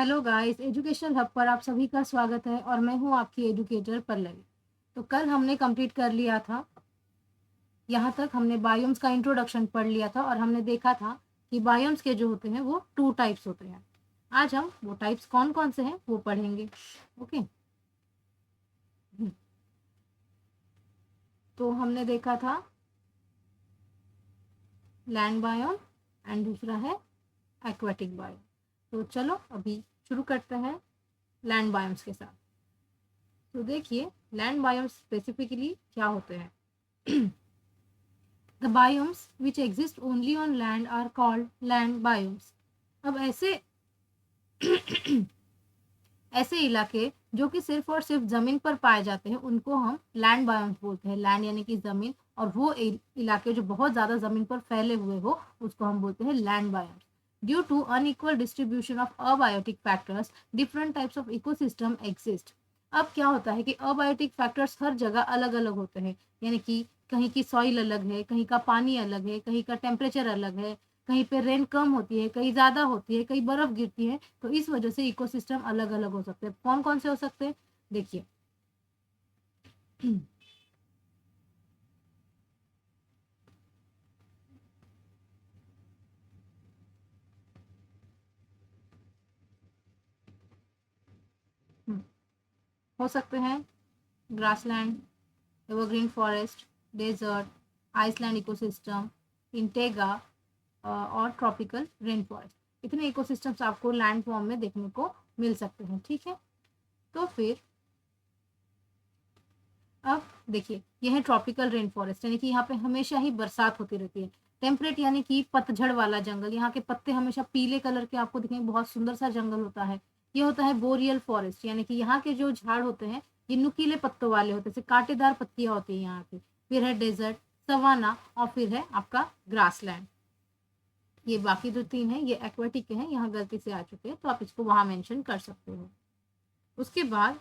Hello guys, educational hub पर आप सभी का स्वागत है और मैं हूं आपकी एजुकेटर पल्लवी। तो कल हमने कंप्लीट कर लिया था, यहाँ तक हमने बायोम्स का इंट्रोडक्शन पढ़ लिया था और हमने देखा था कि बायोम्स के जो होते हैं वो 2 टाइप्स होते हैं। आज हम वो टाइप्स कौन कौन से हैं वो पढ़ेंगे। ओके। तो हमने देखा था लैंड बायोम एंड दूसरा है एक्वाटिक बायोम। तो चलो अभी शुरू करते हैं लैंड बायोम्स के साथ। तो देखिए, लैंड बायोम्स स्पेसिफिकली क्या होते हैं। The biomes which exist only on land are called land biomes. अब ऐसे इलाके जो कि सिर्फ और सिर्फ जमीन पर पाए जाते हैं उनको हम लैंड बायोम्स बोलते हैं। लैंड यानी कि जमीन, और वो इलाके जो बहुत ज्यादा जमीन पर फैले हुए हो उसको हम बोलते हैं land biomes. Due to unequal distribution of abiotic factors different types of ecosystem exist. अब क्या होता है कि अबायोटिक फैक्टर्स हर जगह अलग अलग होते हैं, यानी कि कहीं की सॉइल अलग है, कहीं का पानी अलग है, कहीं का टेम्परेचर अलग है, कहीं पे रेन कम होती है, कहीं ज़्यादा होती है, कहीं बर्फ गिरती है। तो इस वजह से इकोसिस्टम अलग अलग हो सकते हैं। कौन कौन से हो सकते हैं देखिए। हो सकते हैं grassland, evergreen forest, desert, island ecosystem, इंटेगा और ट्रॉपिकल रेन फॉरेस्ट। इतने इकोसिस्टम्स आपको लैंड फॉर्म में देखने को मिल सकते हैं। ठीक है, तो फिर अब देखिए, यह है ट्रॉपिकल रेन फॉरेस्ट, यानी कि यहाँ पे हमेशा ही बरसात होती रहती है। टेम्परेट यानी कि पतझड़ वाला जंगल, यहाँ के पत्ते हमेशा पीले कलर के आपको दिखेंगे, बहुत सुंदर सा जंगल होता है। ये होता है बोरियल फॉरेस्ट, यानी कि यहाँ के जो झाड़ होते हैं ये नुकीले पत्तों वाले होते हैं, जैसे कांटेदार पत्तियां होती है यहाँ की। फिर है डेजर्ट, सवाना, और फिर है आपका ग्रासलैंड। ये बाकी जो 3 है ये एक्वाटिक के हैं, यहाँ गलती से आ चुके हैं तो आप इसको वहां मेंशन कर सकते हो। उसके बाद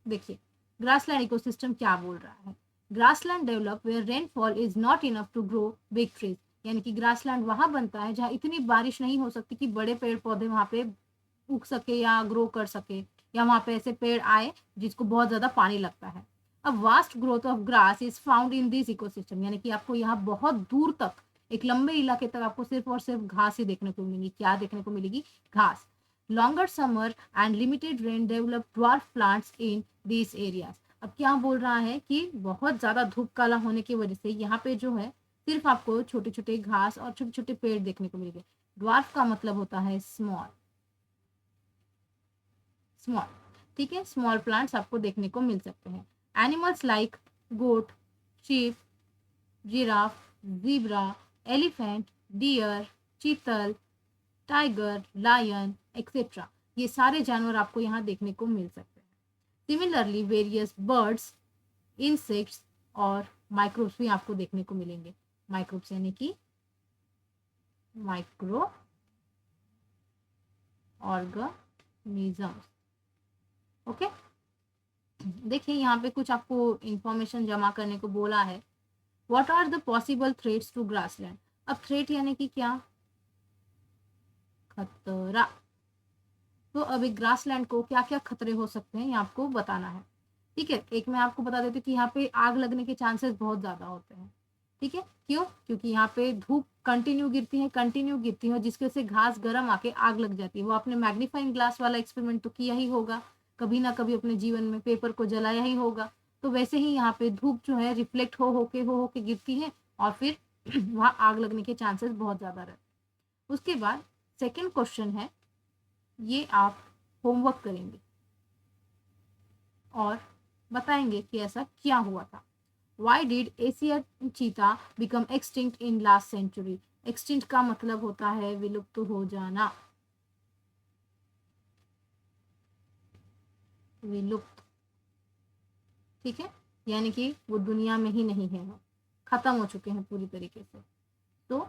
देखिए, ग्रासलैंड इकोसिस्टम क्या बोल रहा है। Grassland develop where rainfall is not enough to grow big trees, यानी कि ग्रासलैंड वहां बनता है जहां इतनी बारिश नहीं हो सकती कि बड़े पेड़ पौधे वहां पे उग सके या ग्रो कर सके, या वहां पे ऐसे पेड़ आए जिसको बहुत ज्यादा पानी लगता है। अब vast growth of grass is found in this ecosystem, यानी कि आपको यहाँ बहुत दूर तक, एक लंबे इलाके तक आपको सिर्फ और सिर्फ घास ही देखने को मिलेगी। क्या देखने को मिलेगी? घास। Longer summer and limited rain develop dwarf plants in these areas. अब क्या बोल रहा है कि बहुत ज्यादा धूप काला होने की वजह से यहाँ पे जो है सिर्फ आपको छोटे छोटे घास और छोटे छोटे पेड़ देखने को मिलेंगे। ड्वार्फ का मतलब होता है स्मॉल, स्मॉल। ठीक है, स्मॉल प्लांट्स आपको देखने को मिल सकते हैं। Animals like goat, sheep, giraffe, zebra, elephant, deer, chital, tiger, lion etcetera, ये सारे जानवर आपको यहाँ देखने को मिल सकते हैं। सिमिलरली वेरियस बर्ड्स, इंसेक्ट्स और माइक्रोब्स भी आपको देखने को मिलेंगे। माइक्रोब्स यानी कि माइक्रो ऑर्गेनिजम्स। ओके, देखिए यहाँ पे कुछ आपको इंफॉर्मेशन जमा करने को बोला है। What are the possible threats to grassland. अब थ्रेट यानी कि क्या? खतरा। तो अब एक ग्रासलैंड को क्या क्या खतरे हो सकते हैं ये आपको बताना है। ठीक है, एक मैं आपको बता देती हूँ कि यहाँ पे आग लगने के चांसेस बहुत ज्यादा होते हैं। ठीक है, क्यों? क्योंकि यहाँ पे धूप कंटिन्यू गिरती है, जिसके से घास गर्म आके आग लग जाती है। वो आपने मैग्नीफाइंग ग्लास वाला एक्सपेरिमेंट तो किया ही होगा, कभी ना कभी अपने जीवन में पेपर को जलाया ही होगा। तो वैसे ही यहाँ पे धूप जो है रिफ्लेक्ट हो होके गिरती है और फिर वहाँ आग लगने के चांसेस बहुत ज्यादा रहते हैं। उसके बाद सेकेंड क्वेश्चन है, ये आप होमवर्क करेंगे और बताएंगे कि ऐसा क्या हुआ था। Why did Asian cheetah become extinct in last century? Extinct का मतलब होता है विलुप्त हो जाना, विलुप्त। ठीक है, यानी कि वो दुनिया में ही नहीं है, वो खत्म हो चुके हैं पूरी तरीके से। तो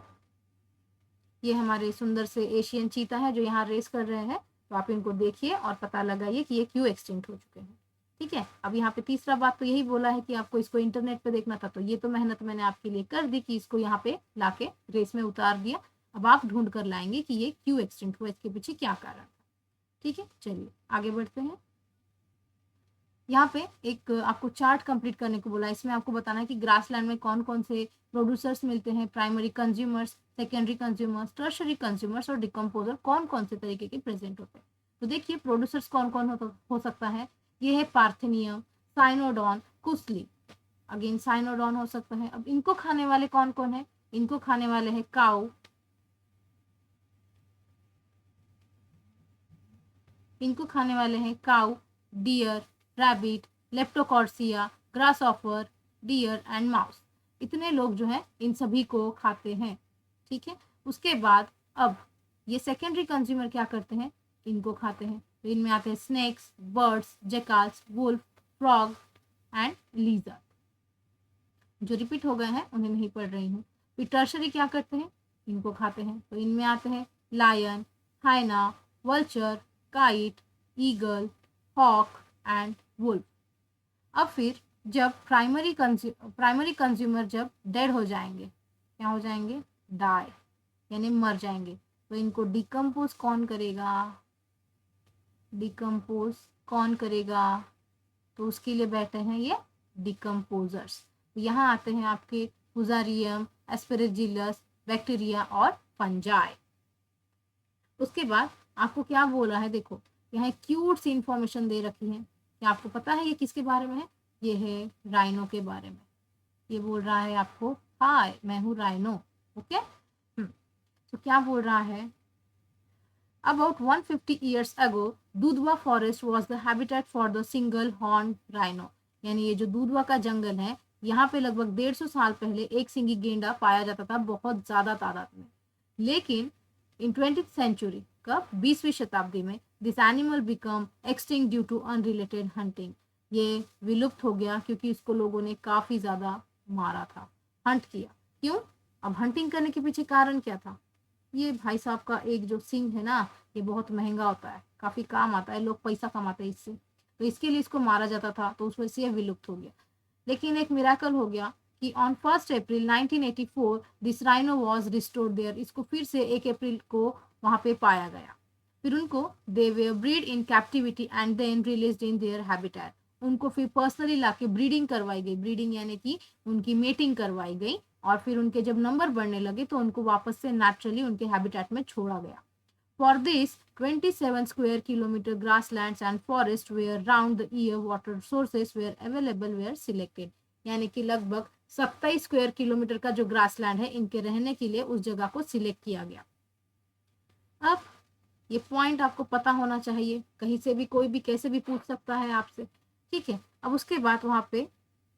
ये हमारे सुंदर से एशियन चीता है जो यहाँ रेस कर रहे हैं। तो आप इनको देखिए और पता लगाइए कि ये क्यों एक्सटिंक्ट हो चुके हैं। ठीक है, अब यहाँ पे तीसरा बात तो यही बोला है कि आपको इसको इंटरनेट पे देखना था, तो ये तो मेहनत मैंने आपके लिए कर दी कि इसको यहाँ पे लाके रेस में उतार दिया। अब आप ढूंढ कर लाएंगे कि ये क्यों एक्सटिंक्ट हुआ, इसके पीछे क्या कारण था। ठीक है, चलिए आगे बढ़ते हैं। यहाँ पे एक आपको चार्ट कंप्लीट करने को बोला है। इसमें आपको बताना है कि ग्रासलैंड में कौन कौन से प्रोड्यूसर्स मिलते हैं, primary consumers, secondary consumers, tertiary consumers और डिकम्पोजर कौन कौन से तरीके के प्रेजेंट होते हैं। तो देखिए प्रोड्यूसर्स कौन कौन हो सकता है। ये है पार्थेनियम, साइनोडॉन, कुसली। अगेन साइनोडॉन हो सकता है। अब इनको खाने वाले कौन कौन है, इनको खाने वाले हैं काऊ, इनको खाने वाले हैं काऊ, डियर, रैबिट, लेप्टोकॉर्सिया, grasshopper, deer and mouse. इतने लोग जो है इन सभी को खाते हैं। ठीक है, उसके बाद अब ये सेकेंडरी कंज्यूमर क्या करते हैं, इनको खाते हैं। तो इनमें आते हैं snakes, birds, jackals, wolf, frog and lizard. जो रिपीट हो गए हैं उन्हें नहीं पढ़ रही हूँ। फिर टर्शरी क्या करते हैं, इनको खाते हैं। तो इनमें आते हैं lion, hyena, vulture, kite, eagle, hawk and wolf. अब फिर जब प्राइमरी कंज्यूमर जब डेड हो जाएंगे, क्या हो जाएंगे, डाई, यानी मर जाएंगे, तो इनको डिकम्पोज कौन करेगा, डिकम्पोज कौन करेगा, तो उसके लिए बैठे हैं ये डिकम्पोजर्स। तो यहाँ आते हैं आपके फुजारियम, एस्पेरेजिलस, बैक्टीरिया और फंजाई। उसके बाद आपको क्या बोला है, देखो यहाँ क्यूट सी इंफॉर्मेशन दे रखी है। क्या आपको पता है ये किसके बारे में है, ये है राइनो के बारे में। ये बोल रहा है आपको, हाय मैं हूँ राइनो। ओके, तो क्या बोल रहा है, About 150 years ago, Dudhwa forest was the habitat for the single horned rhino. यानी ये जो दूधवा का जंगल है, यहाँ पे लगभग 150 साल पहले एक सिंगी गेंडा पाया जाता था, बहुत ज्यादा तादाद में। लेकिन इन 20th सेंचुरी, कब, 20वीं शताब्दी में, this animal become extinct due to unrelated hunting. ये विलुप्त हो गया क्योंकि इसको लोगों ने काफी ज्यादा मारा था, हंट किया। क्यों, अब हंटिंग करने के पीछे कारण क्या था, ये भाई साहब का एक जो सिंग है ना, ये बहुत महंगा होता है, काफी काम आता है, लोग पैसा कमाते हैं इससे, तो इसके लिए इसको मारा जाता था, तो उस वजह से ये विलुप्त हो गया। लेकिन एक मिराकल हो गया कि on 1 April 1984 this rhino was restored there. इसको फिर से 1 अप्रैल को वहां पे पाया गया। फिर उनको they were breed in captivity and then release in their habitat. उनको फिर पर्सनली लाके ब्रीडिंग करवाई गई, ब्रीडिंग यानी कि उनकी मेटिंग करवाई गई, और फिर उनके जब नंबर बढ़ने लगे तो उनको वापस से नेचुरली उनके हैबिटेट में छोड़ा गया। For this, 27 square kilometer grasslands and forests where round the year water sources were available were selected। यानी कि लगभग 27 स्क्वायर किलोमीटर का जो ग्रासलैंड है, इनके रहने के लिए उस जगह को सिलेक्ट किया गया। अब ये पॉइंट आपको पता होना चाहिए, कहीं से भी कोई भी कैसे भी पूछ सकता है आपसे। ठीक है, अब उसके बाद वहाँ पे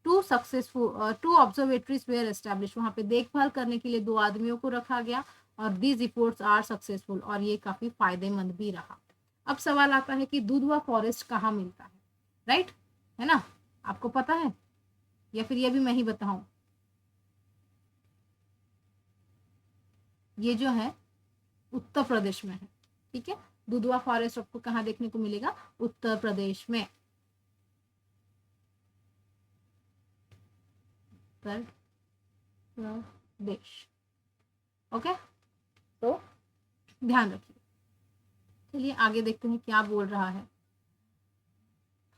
टू ऑब्जर्वेटरीज वेयर एस्टैब्लिश। वहाँ पे देखभाल करने के लिए 2 आदमियों को रखा गया, और दीज रिपोर्ट्स आर सक्सेसफुल, और ये काफी फायदेमंद भी रहा। अब सवाल आता है कि दूधवा फॉरेस्ट कहाँ मिलता है, राइट, है ना, आपको पता है या फिर ये भी मैं ही बताऊं। ये जो है उत्तर प्रदेश में है। ठीक है, दूधवा फॉरेस्ट आपको कहाँ देखने को मिलेगा, उत्तर प्रदेश में। उत्तर प्रदेश। ओके, तो ध्यान रखिए। चलिए आगे देखते हैं क्या बोल रहा है।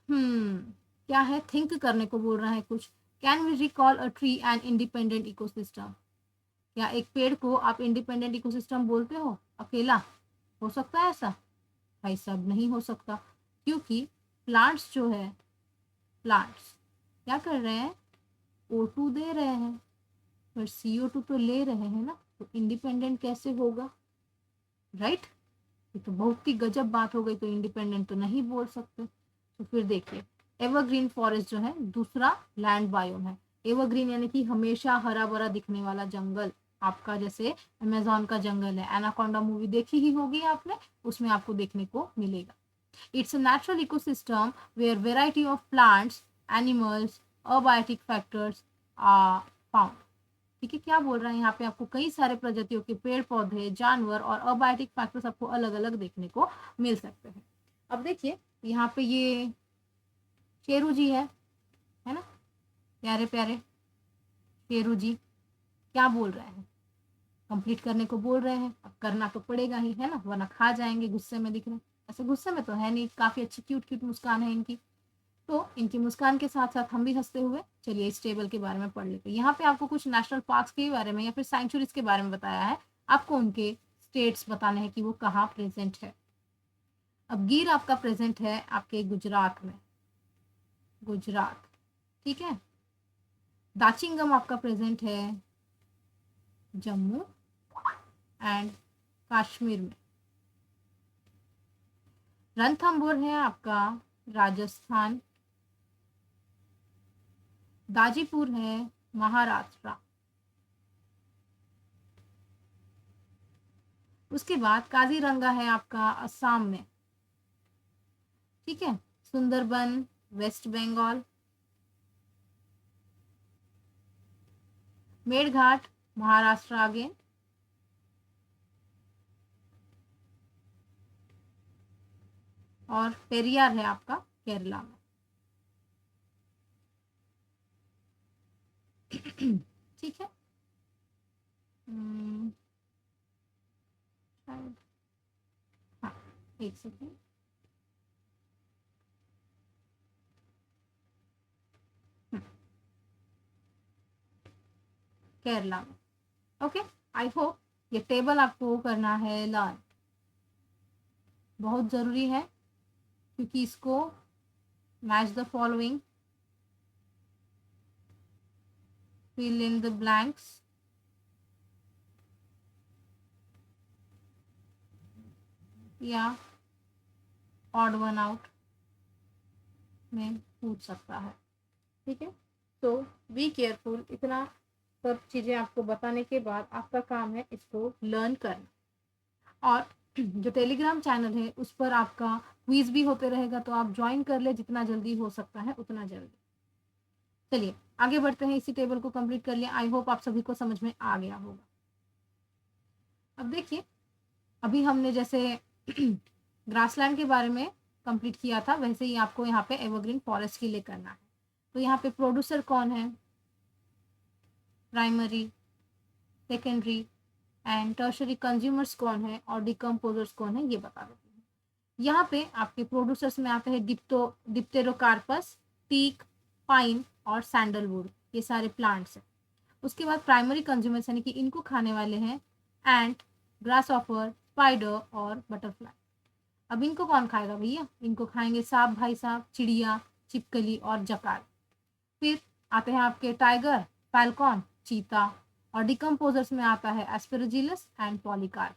क्या है, थिंक करने को बोल रहा है कुछ। Can we recall a tree an independent ecosystem. क्या एक पेड़ को आप इंडिपेंडेंट इकोसिस्टम बोलते हो, अकेला, हो सकता है ऐसा, भाई सब नहीं हो सकता, क्योंकि प्लांट्स जो है, प्लांट्स क्या कर रहे हैं, O2 दे रहे हैं, पर CO2 तो ले रहे हैं ना, तो इंडिपेंडेंट कैसे होगा, राइट। ये तो बहुत ही गजब बात हो गई, तो इंडिपेंडेंट तो नहीं बोल सकते। तो फिर देखिए, एवरग्रीन फॉरेस्ट जो है दूसरा लैंड बायोम है। एवरग्रीन यानी कि हमेशा हरा भरा दिखने वाला जंगल, आपका जैसे अमेजोन का जंगल है, एनाकोंडा मूवी देखी ही होगी आपने, उसमें आपको देखने को मिलेगा। It's a natural ecosystem where variety of plants, animals, abiotic factors are found. ठीक है, क्या बोल रहा है यहाँ पे, आपको कई सारे प्रजातियों के पेड़ पौधे, जानवर और अबायोटिक फैक्टर्स आपको अलग अलग देखने को मिल सकते हैं। अब देखिए यहाँ पे ये शेरू जी है ना, प्यारे प्यारे शेरू जी, क्या बोल रहे हैं, कंप्लीट करने को बोल रहे हैं। अब करना तो पड़ेगा ही, है ना, वरना खा जाएंगे, गुस्से में दिख रहे हैं। ऐसे गुस्से में तो है नहीं, काफ़ी अच्छी क्यूट क्यूट मुस्कान है इनकी। तो इनकी मुस्कान के साथ साथ हम भी हंसते हुए चलिए इस टेबल के बारे में पढ़ लेते हैं। यहाँ पे आपको कुछ नेशनल पार्क्स के बारे में या फिर सेंचुरीज के बारे में बताया है, आपको उनके स्टेट्स बताने हैं कि वो कहाँ प्रेजेंट है। अब गिर आपका प्रेजेंट है आपके गुजरात में, गुजरात, ठीक है। दाचिंगम आपका प्रेजेंट है जम्मू एंड कश्मीर में। रणथंभौर है आपका राजस्थान। दाजीपुर है महाराष्ट्र। उसके बाद काजीरंगा है आपका असम में, ठीक है। सुंदरबन वेस्ट बंगाल। मेड़घाट महाराष्ट्र अगेन। और पेरियार है आपका केरला में। ठीक है। शायद, हाँ, एक सेकेंड। केरला में। ओके, आई होप ये टेबल आपको करना है लर्न, बहुत ज़रूरी है क्योंकि इसको match the following, fill in the blanks, या ऑड वन आउट में पूछ सकता है, ठीक है। तो बी केयरफुल। इतना सब चीज़ें आपको बताने के बाद आपका काम है इसको लर्न करना। और जो टेलीग्राम चैनल है उस पर आपका क्विज भी होते रहेगा, तो आप ज्वाइन कर ले, जितना जल्दी हो सकता है उतना जल्दी। चलिए आगे बढ़ते हैं, इसी टेबल को कंप्लीट कर लिया। आई होप आप सभी को समझ में आ गया होगा। अब देखिए, अभी हमने जैसे ग्रासलैंड के बारे में कंप्लीट किया था, वैसे ही आपको यहाँ पे एवरग्रीन फॉरेस्ट के लिए करना है। तो यहाँ पे प्रोड्यूसर कौन है, primary, secondary and tertiary consumers कौन है, और डिकम्पोजर्स कौन है, ये बता देते हैं। यहाँ पे आपके प्रोड्यूसर्स में आते हैं डिप्टेरोकार्पस, टीक, पाइन और सैंडलवुड, ये सारे प्लांट्स हैं। उसके बाद प्राइमरी कंज्यूमर्स यानी कि इनको खाने वाले हैं एंट, ग्रास ऑफर, स्पाइडर और बटरफ्लाई। अब इनको कौन खाएगा भैया, इनको खाएंगे सांप भाई साहब, चिड़िया, छिपकली और जकार। फिर आते हैं आपके टाइगर, फैल्कॉन, चीता, और डिकम्पोजर्स में आता है एस्पेरोजिलस एंड पॉलीकार्प।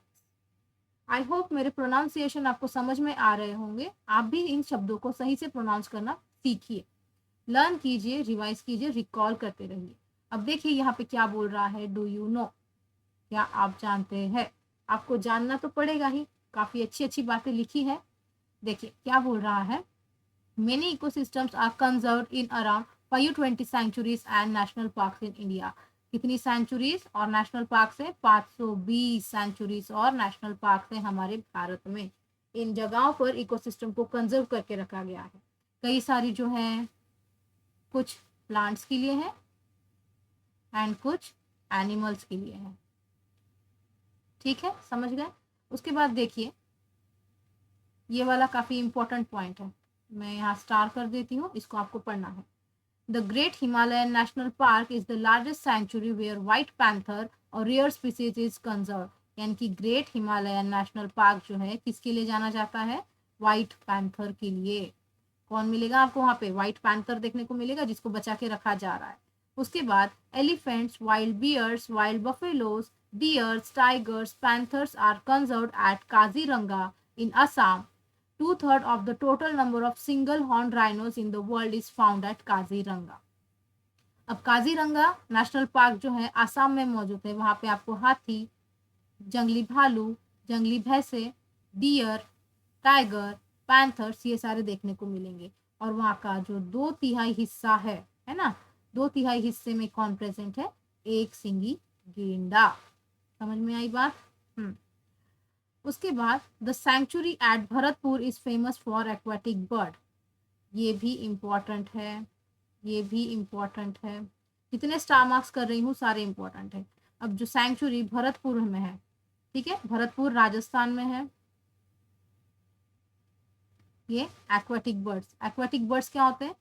आई होप मेरे प्रोनाउंसिएशन आपको समझ में आ रहे होंगे। आप भी इन शब्दों को सही से प्रोनाउंस करना सीखिए, लर्न कीजिए, रिवाइज कीजिए, रिकॉल करते रहिए। अब देखिए यहाँ पे क्या बोल रहा है, डू यू नो, क्या आप जानते हैं। आपको जानना तो पड़ेगा ही, काफ़ी अच्छी अच्छी बातें लिखी है। देखिए क्या बोल रहा है, many ecosystems are conserved in around 520 sanctuaries and national parks in India. कितनी सेंचुरीज और नेशनल पार्क है, 520 सेंचुरीज और नेशनल पार्क है हमारे भारत में। इन जगहों पर इकोसिस्टम को कंजर्व करके रखा गया है। कई सारी जो है, कुछ प्लांट्स के लिए है एंड कुछ एनिमल्स के लिए है, ठीक है, समझ गए। उसके बाद देखिए, ये वाला काफ़ी इंपॉर्टेंट पॉइंट है, मैं यहाँ स्टार कर देती हूँ, इसको आपको पढ़ना है। The great Himalayan national park is the largest sanctuary where white panther और रेयर स्पीसीज इज कंजर्व। यानी कि ग्रेट हिमालयन नेशनल पार्क जो है किसके लिए जाना जाता है, व्हाइट पैंथर के लिए। कौन मिलेगा आपको वहाँ पे, व्हाइट पैंथर देखने को मिलेगा जिसको बचा के रखा जा रहा है। उसके बाद elephants, wild bears, wild buffaloes, deers, tigers, panthers are conserved at Kaziranga in Assam. Two-thirds of the total number of single-horned rhinos in the world is found at Kaziranga. अब काजीरंगा नेशनल पार्क जो है आसाम में मौजूद है। वहाँ पे आपको हाथी, जंगली भालू, जंगली भैंसे, डियर, टाइगर, पैंथर्स, ये सारे देखने को मिलेंगे। और वहाँ का जो 2/3 हिस्सा है ना, 2/3 हिस्से में कौन प्रेजेंट है, एक सिंगी गेंडा। समझ में आई बात। उसके बाद the sanctuary at Bharatpur is famous for aquatic bird. ये भी इम्पोर्टेंट है, ये भी इम्पोर्टेंट है। जितने स्टार मार्क्स कर रही हूँ सारे इम्पोर्टेंट है। अब जो सेंचुरी भरतपुर में है, ठीक है, भरतपुर राजस्थान में है। ये एक्वाटिक बर्ड्स। एक्वाटिक बर्ड्स क्या होते हैं?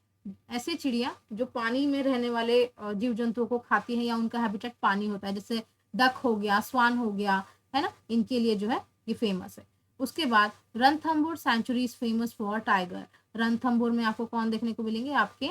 ऐसे चिड़िया जो पानी में रहने वाले जीव जंतुओं को खाती है या उनका हैबिटेट पानी होता है, जैसे डक हो गया, स्वान हो गया, है ना, इनके लिए जो है ये फेमस है। उसके बाद Ranthambore sanctuary is famous for tiger. Ranthambore में आपको कौन देखने को मिलेंगे? आपके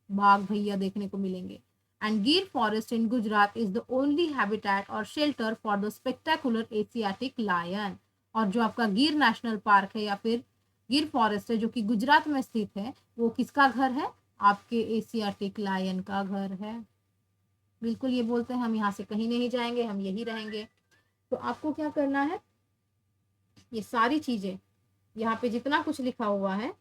बाघ भैया देखने को मिलेंगे। And Gir forest in Gujarat is the only habitat और shelter for the spectacular Asiatic lion. और जो आपका गिर नेशनल पार्क है या फिर गिर फॉरेस्ट है जो कि गुजरात में स्थित है, वो किसका घर है? आपके एशियाटिक लायन का घर है। बिल्कुल ये बोलते हैं हम यहाँ से कहीं नहीं जाएंगे, हम यही रहेंगे। तो आपको क्या करना है, ये सारी चीजें यहाँ पे जितना कुछ लिखा हुआ है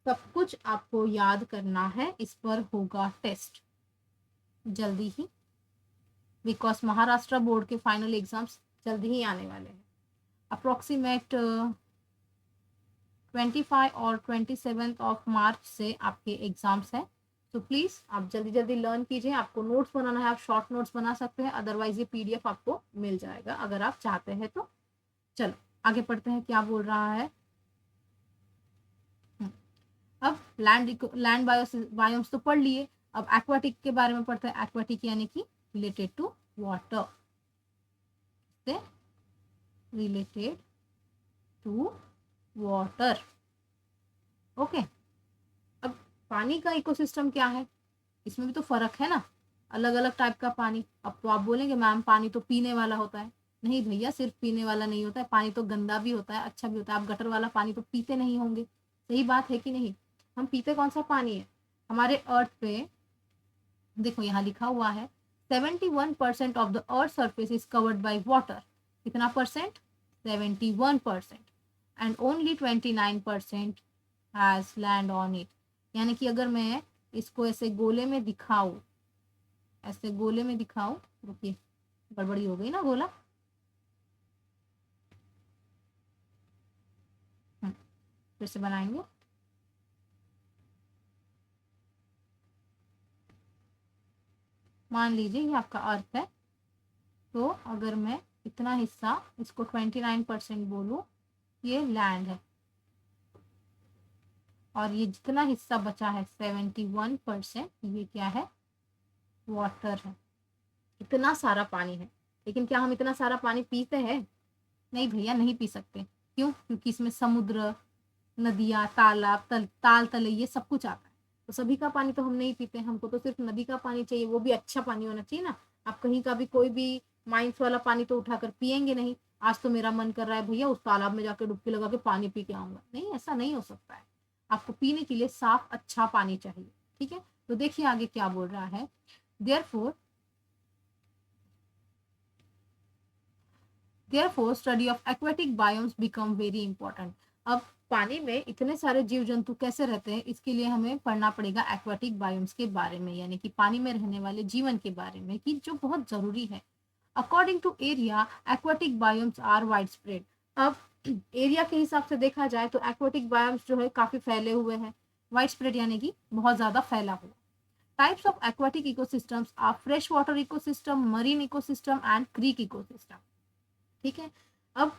सब कुछ आपको याद करना है। इस पर होगा टेस्ट जल्दी ही, बिकॉज महाराष्ट्र बोर्ड के फाइनल एग्जाम्स जल्दी ही आने वाले हैं। अप्रोक्सीमेट 25 और 27 ऑफ मार्च से आपके एग्जाम्स हैं। तो प्लीज़ आप जल्दी जल्दी लर्न कीजिए। आपको नोट्स बनाना है, आप शॉर्ट नोट्स बना सकते हैं, अदरवाइज ये पीडीएफ आपको मिल जाएगा अगर आप चाहते हैं तो। चलो आगे पढ़ते हैं, क्या बोल रहा है। अब लैंड बायोम्स तो पढ़ लिए, अब एक्वाटिक के बारे में पढ़ते हैं। एक्वाटिक यानी कि रिलेटेड टू वाटर, से रिलेटेड टू वाटर। ओके, अब पानी का इकोसिस्टम क्या है, इसमें भी तो फर्क है ना, अलग अलग टाइप का पानी। अब तो आप बोलेंगे मैम पानी तो पीने वाला होता है। नहीं भैया, सिर्फ पीने वाला नहीं होता है, पानी तो गंदा भी होता है, अच्छा भी होता है। आप गटर वाला पानी तो पीते नहीं होंगे, सही बात है कि नहीं? हम पीते कौन सा पानी है? हमारे अर्थ पे देखो यहाँ लिखा हुआ है 71% of the earth surface is covered by water. कितना percent? 71%। And only 29% has land on it. यानी कि अगर मैं इसको ऐसे गोले में दिखाऊं, ऐसे गोले में दिखाऊं, रुकिए गड़बड़ी हो गई ना गोला। फिर से बनाएंगे। मान लीजिए ये आपका अर्थ है, तो अगर मैं इतना हिस्सा इसको 29% बोलूं, ये लैंड है, और ये जितना हिस्सा बचा है 71%, ये क्या है? वाटर है। इतना सारा पानी है, लेकिन क्या हम इतना सारा पानी पीते हैं? नहीं भैया, नहीं पी सकते। क्यों? क्योंकि इसमें समुद्र, नदियाँ, तालाब, ताल तले ये सब कुछ आता है। तो सभी का पानी तो हम नहीं पीते, हमको तो सिर्फ नदी का पानी चाहिए, वो भी अच्छा पानी होना चाहिए ना। आप कहीं का भी कोई भी माइंस वाला पानी तो उठाकर पियेंगे नहीं। आज तो मेरा मन कर रहा है भैया उस तालाब में जाकर डुबकी लगा के पानी पी के आऊंगा, नहीं, ऐसा नहीं हो सकता है। आपको पीने के लिए साफ अच्छा पानी चाहिए। ठीक है, तो देखिए आगे क्या बोल रहा है। Therefore study of aquatic biomes become very important। अब पानी में इतने सारे जीव जंतु कैसे रहते हैं, इसके लिए हमें पढ़ना पड़ेगा एक्वाटिक बायोम्स के बारे में, यानी कि पानी में रहने वाले जीवन के बारे में, कि जो बहुत जरूरी है। According to area aquatic biomes are wide spread. अब एरिया के हिसाब से देखा जाए तो एक्वाटिक बायोम्स जो है काफी फैले हुए हैं। वाइड स्प्रेड यानी कि बहुत ज्यादा फैला हुआ। Types of aquatic ecosystems are fresh water ecosystem, marine ecosystem and creek ecosystem. ठीक है, अब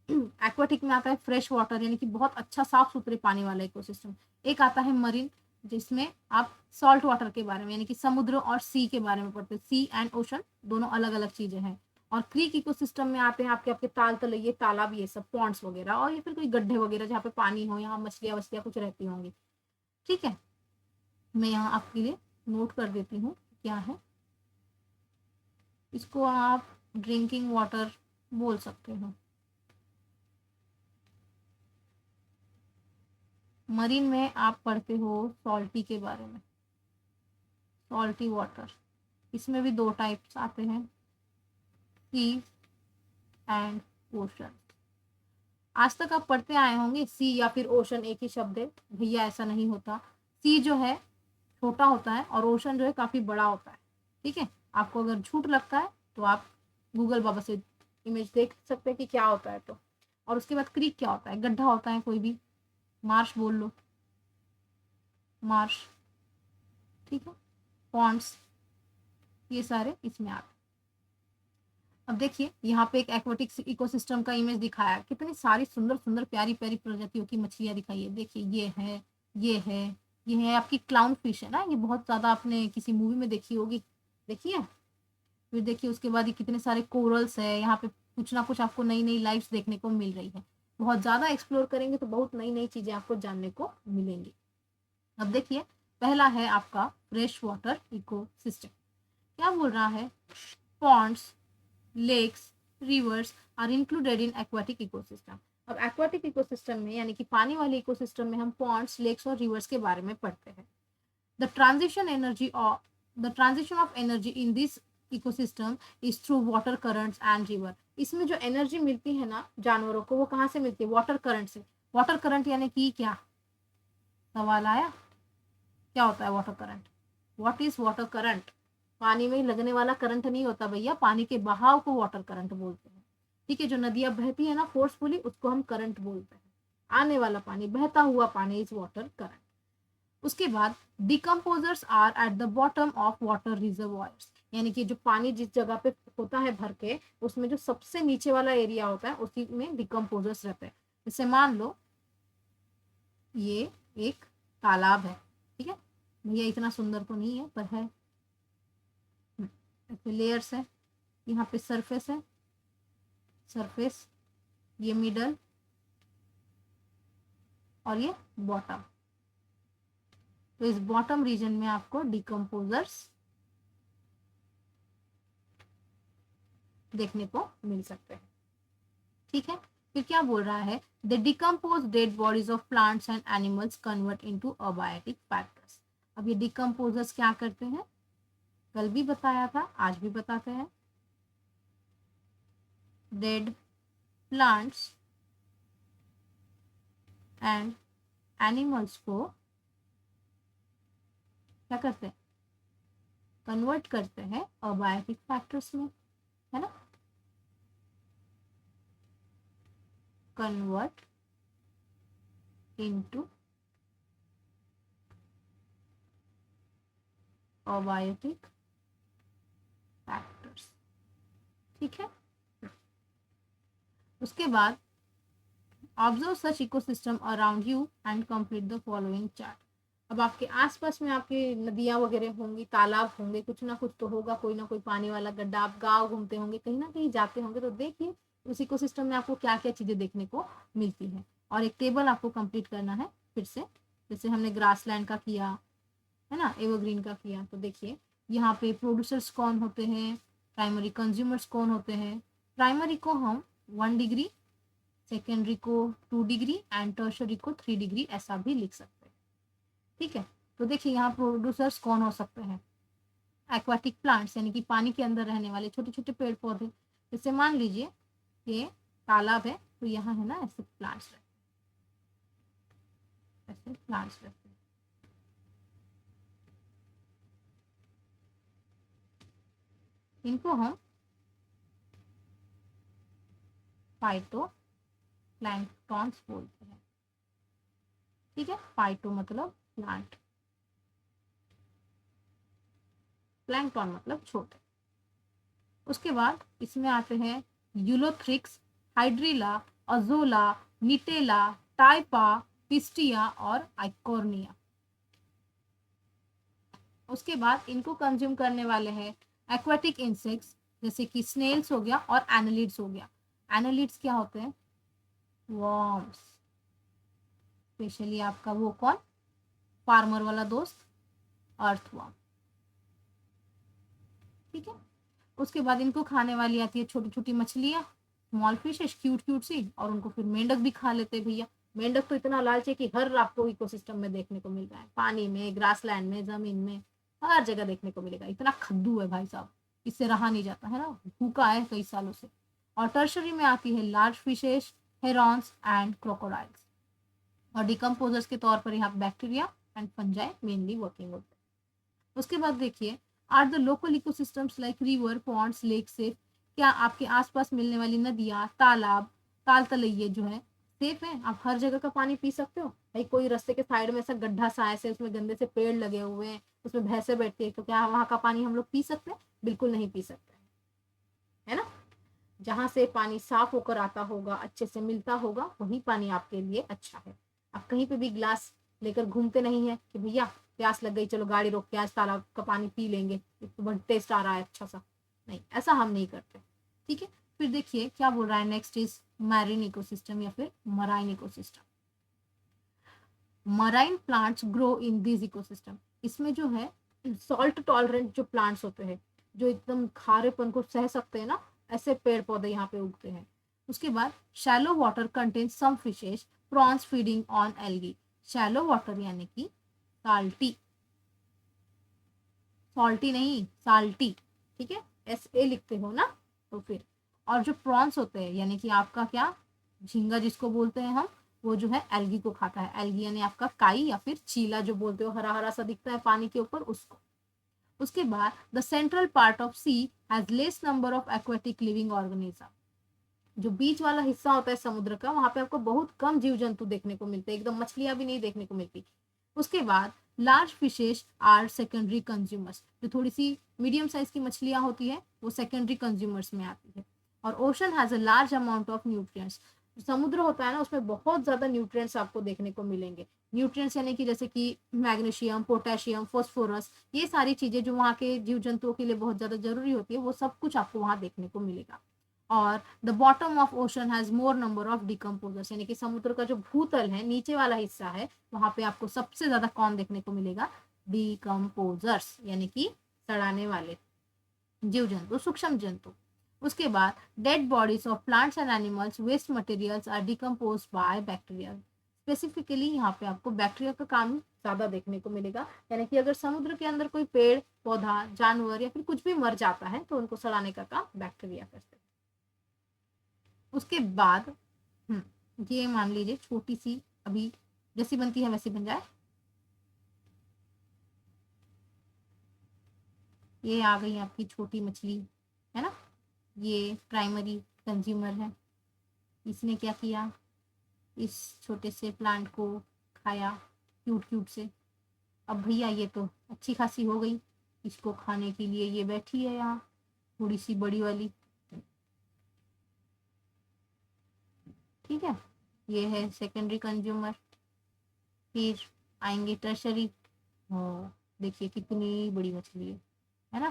एक्वाटिक में आता है फ्रेश वाटर यानी कि बहुत अच्छा साफ सुथरे पानी वाला इकोसिस्टम। एक आता है मरीन, जिसमें आप सॉल्ट वाटर के बारे में यानी कि समुद्र और सी के बारे में पढ़ते हैं। सी एंड ओशन दोनों अलग अलग चीजें हैं। और क्रीक इकोसिस्टम में आते हैं आपके आपके ताल तलैये, तालाब, ये सब पॉन्ड्स वगैरह, और या फिर कोई गड्ढे वगैरह जहाँ पे पानी हो, यहाँ मछलियाँ वछलियाँ कुछ रहती होंगी। ठीक है, मैं यहाँ आपके लिए नोट कर देती हूँ क्या है। इसको आप ड्रिंकिंग वाटर बोल सकते हो। मरीन में आप पढ़ते हो सॉल्टी के बारे में, सॉल्टी वाटर। इसमें भी दो टाइप्स आते हैं, सी एंड ओशन। आज तक आप पढ़ते आए होंगे सी या फिर ओशन एक ही शब्द है। भैया ऐसा नहीं होता। सी जो है छोटा होता है और ओशन जो है काफी बड़ा होता है। ठीक है, आपको अगर झूठ लगता है तो आप गूगल बाबा से इमेज देख सकते हैं कि क्या होता है। तो और उसके बाद क्रीक क्या होता है? गड्ढा होता है कोई भी। मार्श बोल लो, मार्श। ठीक है, पॉन्ड्स, ये सारे इसमें आते हैं। अब देखिए यहाँ पे एक एक्वाटिक इकोसिस्टम का इमेज दिखाया, कितनी सारी सुंदर सुंदर प्यारी प्यारी प्रजातियों की मछलियां दिखाई है। देखिए ये है, ये है, ये है आपकी क्लाउन फिश है ना, ये बहुत ज्यादा आपने किसी मूवी में देखी होगी, देखिए। फिर देखिए उसके बाद ये कितने सारे कोरल्स है, यहाँ पे कुछ ना कुछ आपको नई नई लाइफ्स देखने को मिल रही है। बहुत ज्यादा एक्सप्लोर करेंगे तो बहुत नई नई चीजें आपको जानने को मिलेंगी। अब देखिए पहला है आपका फ्रेश वाटर इकोसिस्टम। क्या बोल रहा है, ponds, lakes, rivers are included in aquatic ecosystem. अब एक्वाटिक इकोसिस्टम में यानी कि पानी वाले इकोसिस्टम में हम पॉन्ड्स, लेक्स और रिवर्स के बारे में पढ़ते हैं। The transition energy of the transition of energy in this ecosystem is through water currents and river. इसमें जो एनर्जी मिलती है ना जानवरों को, वो कहाँ से मिलती है, वाटर करंट से। वाटर करंट यानी कि क्या, सवाल आया, क्या होता है water current, what is water current. पानी में लगने वाला करंट नहीं होता भैया, पानी के बहाव को वाटर करंट बोलते हैं। ठीक है, जो नदियां बहती है ना फोर्सफुली, उसको हम करंट बोलते हैं। आने वाला पानी, बहता हुआ पानी इज वाटर करंट। उसके बाद decomposers are at the bottom of water reservoirs, यानी कि जो पानी जिस जगह पे होता है भर के, उसमें जो सबसे नीचे वाला एरिया होता है उसी में डिकम्पोजर्स रहते हैं। जैसे मान लो ये एक तालाब है, ठीक है भैया, इतना सुंदर तो नहीं है पर है। ऐसे लेयर्स है, यहाँ पे सरफेस है, सरफेस, ये मिडल और ये बॉटम। तो इस बॉटम रीजन में आपको डिकम्पोजर्स देखने को मिल सकते हैं। ठीक है, फिर क्या बोल रहा है, the decompose dead bodies of plants and animals convert into abiotic factors. अब ये डिकम्पोजर्स क्या करते हैं, कल भी बताया था, आज भी बताते हैं। डेड प्लांट्स एंड एनिमल्स को क्या करते हैं, कन्वर्ट करते हैं अबायोटिक फैक्टर्स में, है ना, कन्वर्ट इनटू अबायोटिक फैक्टर्स। ठीक है, उसके बाद observe such ecosystem around you and complete the following chart. अब आपके आसपास में आपकी नदियां वगैरह होंगी, तालाब होंगे, कुछ ना कुछ तो होगा, कोई ना कोई पानी वाला गड्ढा, आप गाँव घूमते होंगे, कहीं ना कहीं जाते होंगे, तो देखिए उस इकोसिस्टम में आपको क्या क्या चीजें देखने को मिलती है। और एक टेबल आपको कंप्लीट करना है फिर से, जैसे हमने ग्रासलैंड का किया है ना, एवरग्रीन का किया। तो देखिए यहाँ पे प्रोड्यूसर्स कौन होते हैं, प्राइमरी कंज्यूमर्स कौन होते हैं। प्राइमरी को हम 1 डिग्री, सेकेंडरी को 2 डिग्री एंड टर्शरी को 3 डिग्री ऐसा भी लिख सकते हैं। ठीक है, तो देखिए यहाँ प्रोड्यूसर्स कौन हो सकते हैं, एक्वाटिक प्लांट्स यानी कि पानी के अंदर रहने वाले छोटे छोटे पेड़ पौधे। जैसे मान लीजिए ये तालाब है, तो यहाँ है ना ऐसे प्लांट्स रहते हैं, ऐसे प्लांट्स रहते हैं। इनको हम फाइटो प्लैंक्टॉन्स बोलते हैं। ठीक है, फाइटो मतलब प्लांट, प्लैंक्टॉन मतलब छोटे। उसके बाद इसमें आते हैं यूलोथ्रिक्स, हाइड्रिला, अजोला, निटेला, टाइपा, पिस्टिया और आइकोर्निया। उसके बाद इनको कंज्यूम करने वाले हैं एक्वाटिक इंसेक्ट्स, जैसे कि स्नेल्स हो गया और एनालिड्स हो गया। एनालिड्स क्या होते हैं, वर्म्स, स्पेशली आपका वो कौन, फार्मर वाला दोस्त, अर्थवर्म। ठीक है, उसके बाद इनको खाने वाली आती है छोटी छोटी मछलियाँ, स्मॉल फिशेस, क्यूट क्यूट सी, और उनको फिर मेंढक भी खा लेते हैं भैया। मेंढक तो इतना लालची है कि हर आपको इकोसिस्टम में देखने को मिल रहा है, पानी में, ग्रासलैंड में, जमीन में, हर जगह देखने को मिलेगा। इतना खद्दू है भाई साहब, इससे रहा नहीं जाता है ना, भूखा है कई सालों से। और टर्शरी में आती है large fishes, herons and crocodiles. और डिकम्पोजर्स के तौर पर यहाँ bacteria and fungi mainly working होते हैं। उसके बाद देखिए, are the local ecosystems like river, ponds, lake safe. क्या आपके आसपास मिलने वाली नदियाँ, तालाब, ताल तलैये जो है सेफ है, आप हर जगह का पानी पी सकते हो भाई। कोई रास्ते के साइड में ऐसा गड्ढा सा ऐसे, उसमें गंदे से पेड़ लगे हुए हैं, उसमें भैंसे बैठती है, तो क्या वहाँ का पानी हम लोग पी सकते हैं, बिल्कुल नहीं पी सकते, है ना। जहाँ से पानी साफ होकर आता होगा, अच्छे से मिलता होगा, वही पानी आपके लिए अच्छा है। आप कहीं पे भी ग्लास लेकर घूमते नहीं है कि भैया प्यास लग गई, चलो गाड़ी रोक के आज तालाब का पानी पी लेंगे, तो बहुत टेस्ट आ रहा है अच्छा सा। नहीं, ऐसा हम नहीं करते। ठीक है, फिर देखिए क्या बोल रहा है नेक्स्ट इज मैरीन इकोसिस्टम या फिर marine ecosystem. Marine plants grow in this ecosystem. इसमें जो है सॉल्ट टॉलरेंट जो प्लांट्स होते हैं, जो एकदम खारेपन को सह सकते हैं ना, ऐसे पेड़ पौधे यहाँ पे उगते हैं। उसके बाद shallow water contain some fishes prawns feeding on algae. Shallow water यानी कि साल्टी, सॉल्टी नहीं साल्टी, ठीक है, SA लिखते हो ना तो फिर। और जो प्रॉन्स होते हैं यानी कि आपका क्या, झींगा जिसको बोलते हैं हम, वो जो है एल्गी को खाता है। एल्गी यानी आपका काई या फिर चीला जो बोलते हो, हरा हरा सा दिखता है पानी के ऊपर, उसको। उसके बाद the central part of sea has less number of aquatic living organism. जो बीच वाला हिस्सा होता है समुद्र का, वहां पे आपको बहुत कम जीव जंतु देखने को मिलते हैं, एकदम मछलियां भी नहीं देखने को मिलती। उसके बाद large fishes are secondary consumers. जो थोड़ी सी मीडियम साइज की मछलियां होती है वो सेकेंडरी कंज्यूमर्स में आती है। और ocean has a large amount of nutrients. समुद्र होता है ना, उसमें बहुत ज्यादा न्यूट्रिएंट्स आपको देखने को मिलेंगे। न्यूट्रिएंट्स यानी कि जैसे कि मैग्नीशियम, पोटेशियम, फॉस्फोरस, ये सारी चीजें जो वहाँ के जीव जंतुओं के लिए बहुत ज्यादा जरूरी होती है, वो सब कुछ आपको वहाँ देखने को मिलेगा। और the bottom of ocean has more number of decomposers. यानी कि समुद्र का जो भूतल है, नीचे वाला हिस्सा है, वहां पे आपको सबसे ज्यादा कौन देखने को मिलेगा, डिकम्पोजर्स यानी कि सड़ाने वाले जीव जंतु, सूक्ष्म जंतु। उसके बाद dead bodies of plants and animals waste materials are decompose by bacteria. Specifically यहाँ पे आपको बैक्टीरिया का काम ज्यादा देखने को मिलेगा। यानी कि अगर समुद्र के अंदर कोई पेड़ पौधा जानवर या फिर कुछ भी मर जाता है तो उनको सड़ाने का काम बैक्टीरिया करते हैं। उसके बाद ये मान लीजिए छोटी सी, अभी जैसी बनती है वैसी बन जाए। ये आ गई आपकी छोटी मछली, है ना, ये प्राइमरी कंज्यूमर है। इसने क्या किया, इस छोटे से प्लांट को खाया क्यूट क्यूट से। अब भैया ये तो अच्छी खासी हो गई, इसको खाने के लिए ये बैठी है यहाँ, थोड़ी सी बड़ी वाली। ठीक है, ये है सेकेंडरी कंज्यूमर। फिर आएंगे टर्शरी। हाँ, देखिए कितनी बड़ी मछली है ना।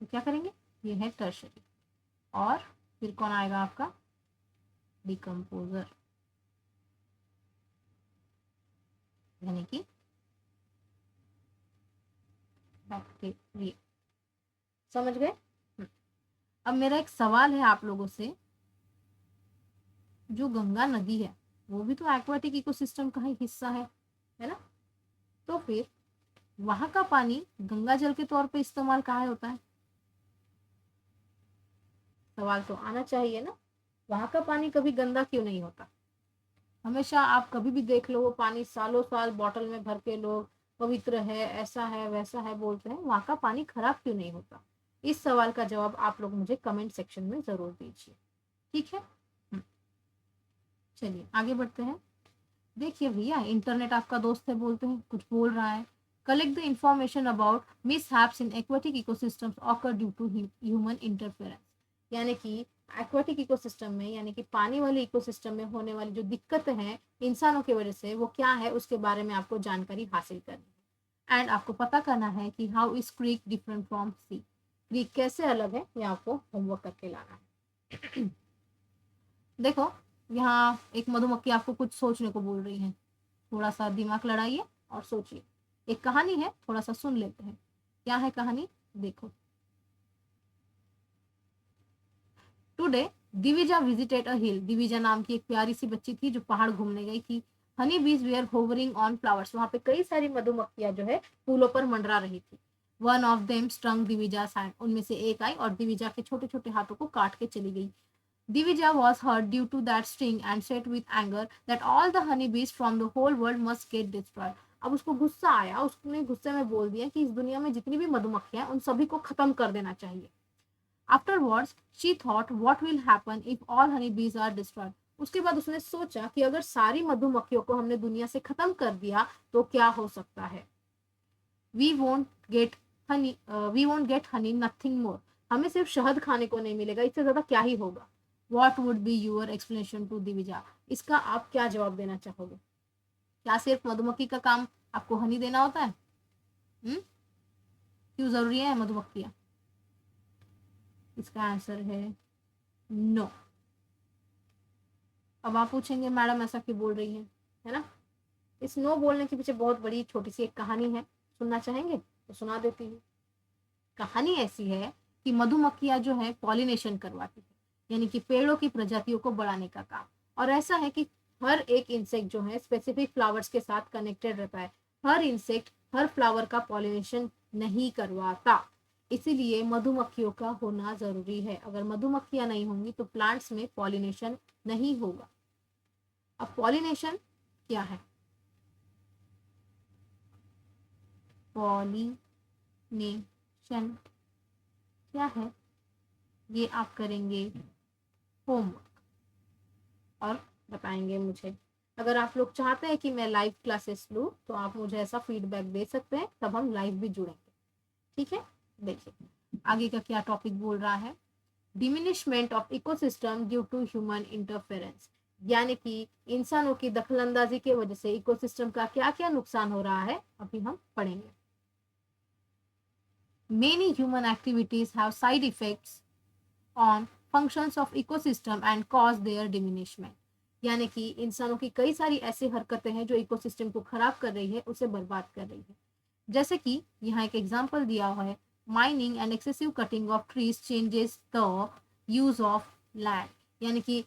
तो क्या करेंगे, ये है टर्शरी। और फिर कौन आएगा आपका, डिकम्पोजर, यानी कि बैक्टीरिया। समझ गए। अब मेरा एक सवाल है आप लोगों से, जो गंगा नदी है वो भी तो एक्वाटिक इकोसिस्टम का ही हिस्सा है ना। तो फिर वहां का पानी गंगा जल के तौर पे इस्तेमाल कहाँ होता है, सवाल तो आना चाहिए ना। वहां का पानी कभी गंदा क्यों नहीं होता। हमेशा आप कभी भी देख लो, वो पानी सालों साल बॉटल में भर के लोग पवित्र है, ऐसा है वैसा है बोलते हैं, वहां का पानी खराब क्यों नहीं होता। इस सवाल का जवाब आप लोग मुझे कमेंट सेक्शन में जरूर दीजिए। ठीक है, चलिए आगे बढ़ते हैं। देखिए भैया, इंटरनेट आपका दोस्त है बोलते हैं, कुछ बोल रहा है। Collect the information about mishaps in aquatic ecosystems occur due to human interference. यानी कि एक्वेटिक इकोसिस्टम में, यानी कि पानी वाले इकोसिस्टम में होने वाली जो दिक्कतें हैं इंसानों की वजह से, वो क्या है उसके बारे में आपको जानकारी हासिल करनी है। एंड आपको पता करना है कि how is creek different from sea. Creek कैसे अलग है, ये आपको होमवर्क करके लाना है। देखो, यहाँ एक मधुमक्खी आपको कुछ सोचने को बोल रही है, थोड़ा सा दिमाग लड़ाइए और सोचिए। एक कहानी है, थोड़ा सा सुन लेते हैं। क्या है कहानी, देखो। टुडे दिविजा विजिटेड अ हिल। दिविजा नाम की एक प्यारी सी बच्ची थी जो पहाड़ घूमने गई थी। हनी बीज वेयर होवरिंग ऑन फ्लावर्स। वहां पे कई सारी मधुमक्खियां जो है फूलों पर मंडरा रही थी। One of them स्ट्रंग Divija hand. उनमें से एक आई और दिविजा के छोटे छोटे हाथों को काट के चली गई। Divija was hurt due to that sting and said with anger that all the honeybees from the whole world must get destroyed. अब उसको गुस्सा आया, उसने गुस्से में बोल दिया कि इस दुनिया में जितनी भी मधुमक्खियां हैं उन सभी को खत्म कर देना चाहिए। Afterwards, she thought what will happen if all honeybees are destroyed. उसके बाद उसने सोचा कि अगर सारी मधुमक्खियों को हमने दुनिया से खत्म कर दिया तो क्या हो सकता है। We won't get honey, we won't get honey, nothing more. हमें सिर्फ शहद खाने को नहीं मिलेगा, इससे ज्यादा क्या ही होगा। What would be your explanation to Divija. इसका आप क्या जवाब देना चाहोगे? क्या सिर्फ मधुमक्खी का काम आपको हनी देना होता है? क्यों जरूरी है मधुमक्खियां? इसका आंसर है नो। अब आप पूछेंगे मैडम ऐसा क्यों बोल रही है ना? इस नो बोलने के पीछे बहुत बड़ी छोटी सी एक कहानी है, सुनना चाहेंगे तो सुना देती हूँ। कहानी ऐसी है कि मधुमक्खियां जो है पॉलिनेशन करवाती है, यानी कि पेड़ों की प्रजातियों को बढ़ाने का काम। और ऐसा है कि हर एक इंसेक्ट जो है स्पेसिफिक फ्लावर्स के साथ कनेक्टेड रहता है। हर इंसेक्ट हर फ्लावर का पॉलिनेशन नहीं करवाता, इसीलिए मधुमक्खियों का होना जरूरी है। अगर मधुमक्खियां नहीं होंगी तो प्लांट्स में पॉलिनेशन नहीं होगा। अब पॉलिनेशन क्या है? पॉलिनेशन क्या है ये आप करेंगे होमवर्क और बताएंगे मुझे। अगर आप लोग चाहते हैं कि मैं लाइव क्लासेस लूँ तो आप मुझे ऐसा फीडबैक दे सकते हैं, तब हम लाइव भी जुड़ेंगे। ठीक है, देखिए आगे का क्या टॉपिक बोल रहा है। Diminishment of ecosystem due to human interference, यानी कि इंसानों की दखलंदाजी की वजह से इकोसिस्टम का क्या क्या नुकसान हो रहा है अभी हम पढ़ेंगे। Many human activities have side effects on functions of ecosystem and cause their diminishment, यानी कि इंसानों की कई सारी ऐसी हरकतें हैं जो इकोसिस्टम को खराब कर रही है, उसे बर्बाद कर रही है। जैसे कि यहाँ एक एग्जांपल दिया हुआ है, mining and excessive cutting of trees changes the use of land, यानी कि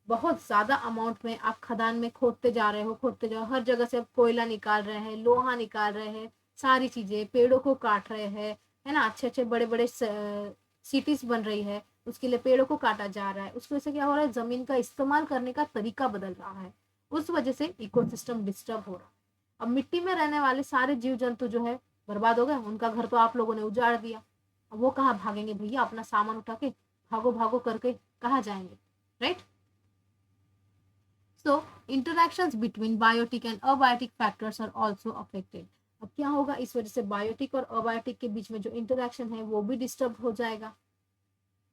बहुत ज्यादा अमाउंट में आप खदान में खोदते जा रहे हो, खोदते जाओ, हर जगह से आप कोयला निकाल रहे हैं, लोहा निकाल रहे हैं, सारी चीजें, पेड़ों को काट रहे हैं, है ना। अच्छे अच्छे बड़े बड़े सिटीज बन रही है, उसके लिए पेड़ों को काटा जा रहा है। उसकी वजह से क्या हो रहा है, जमीन का इस्तेमाल करने का तरीका बदल रहा है, उस वजह से इकोसिस्टम डिस्टर्ब हो रहा है। अब मिट्टी में रहने वाले सारे जीव जंतु जो है बर्बाद हो गए, उनका घर तो आप लोगों ने उजाड़ दिया। अब वो कहाँ भागेंगे भैया, अपना सामान उठा के भागो भागो करके कहाँ जाएंगे, right. So interactions between biotic and abiotic factors are also affected. अब क्या होगा, इस वजह से बायोटिक और अबायोटिक के बीच में जो इंटरेक्शन है वो भी डिस्टर्ब हो जाएगा।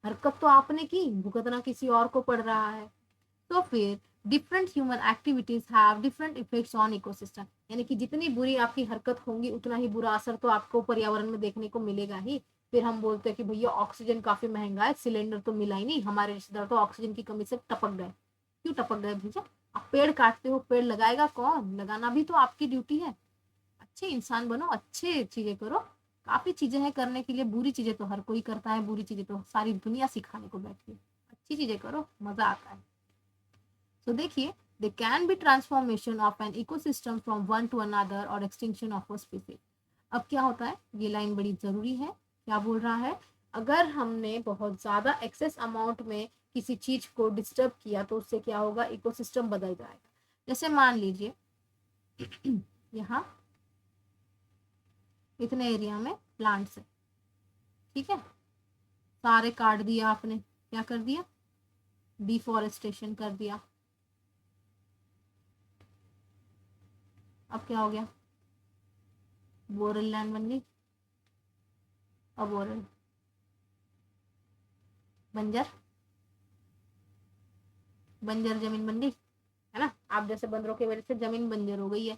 हरकत तो आपने की, भुगतना किसी और को पड़ रहा है। तो फिर different human activities have different effects on ecosystem, यानी कि जितनी बुरी आपकी हरकत होंगी उतना ही बुरा असर तो आपको पर्यावरण में देखने को मिलेगा ही। फिर हम बोलते हैं कि भैया ऑक्सीजन काफी महंगा है, सिलेंडर तो मिला ही नहीं, हमारे रिश्तेदार तो ऑक्सीजन की कमी से टपक गए। क्यों टपक गए भैया? आप पेड़ काटते हो, पेड़ लगाएगा कौन? लगाना भी तो आपकी ड्यूटी है। अच्छे इंसान बनो, अच्छे चीजें करो। काफी चीजें हैं करने के लिए, बुरी चीजें तो हर कोई करता है, बुरी चीजें तो सारी दुनिया सिखाने को बैठी है। अच्छी चीजें करो, मजा आता है। तो देखिए, they can be transformation of an ecosystem from one two another और एक्सटिंक्शन ऑफ अ स्पीसीज। अब क्या होता है, ये लाइन बड़ी जरूरी है। क्या बोल रहा है, अगर हमने बहुत ज्यादा एक्सेस अमाउंट में किसी चीज को डिस्टर्ब किया तो उससे क्या होगा, इकोसिस्टम बदल जाएगा। जैसे मान लीजिए यहाँ इतने एरिया में प्लांट्स है, ठीक है, सारे काट दिया आपने, क्या कर दिया, डिफॉरेस्टेशन कर दिया। अब क्या हो गया, बोरल लैंड बन गई। अब बोरल बंजर, बंजर जमीन बन गई, है ना। आप जैसे बंदरों की वजह से जमीन बंजर हो गई है।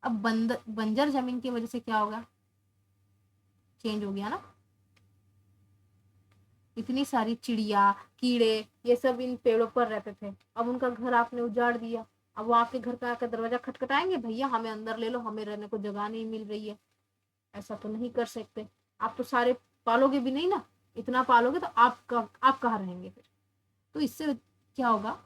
अब बंजर जमीन की वजह से क्या होगा, चेंज हो गया ना। इतनी सारी चिड़िया, कीड़े, ये सब इन पेड़ों पर रहते थे, अब उनका घर आपने उजाड़ दिया। अब वो आपके घर का आकर दरवाजा खटखटाएंगे, भैया हमें अंदर ले लो, हमें रहने को जगह नहीं मिल रही है। ऐसा तो नहीं कर सकते। आप तो सारे पालोगे भी नहीं ना, इतना पालोगे तो आप कहाँ रहेंगे फिर। तो इससे क्या होगा,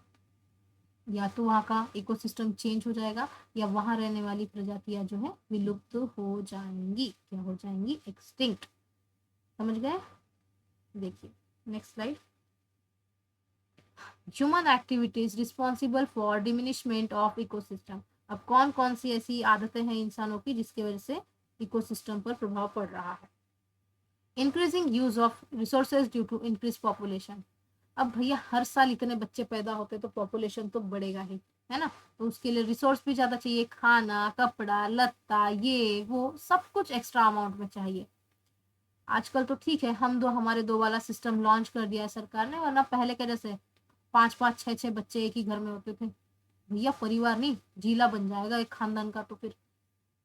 या तो वहाँ का इकोसिस्टम चेंज हो जाएगा, या वहाँ रहने वाली प्रजातियां जो है विलुप्त हो जाएंगी। क्या हो जाएंगी, एक्सटिंक्ट। समझ गए? देखिए next slide. Human activities responsible for diminishment of ecosystem. अब कौन कौन सी ऐसी आदतें हैं इंसानों की जिसकी वजह से इकोसिस्टम पर प्रभाव पड़ रहा है। Increasing use of resources due to increase population. अब भैया हर साल इतने बच्चे पैदा होते तो पॉपुलेशन तो बढ़ेगा ही, है ना। तो उसके लिए रिसोर्स भी ज़्यादा चाहिए, खाना, कपड़ा, लत्ता, ये वो सब कुछ एक्स्ट्रा अमाउंट में चाहिए। आजकल तो ठीक है, हमारे दो वाला सिस्टम लॉन्च कर दिया है सरकार ने, वरना पहले के जैसे 5-5 6-6 बच्चे एक ही घर में होते थे, भैया परिवार नहीं जिला बन जाएगा एक खानदान का। तो फिर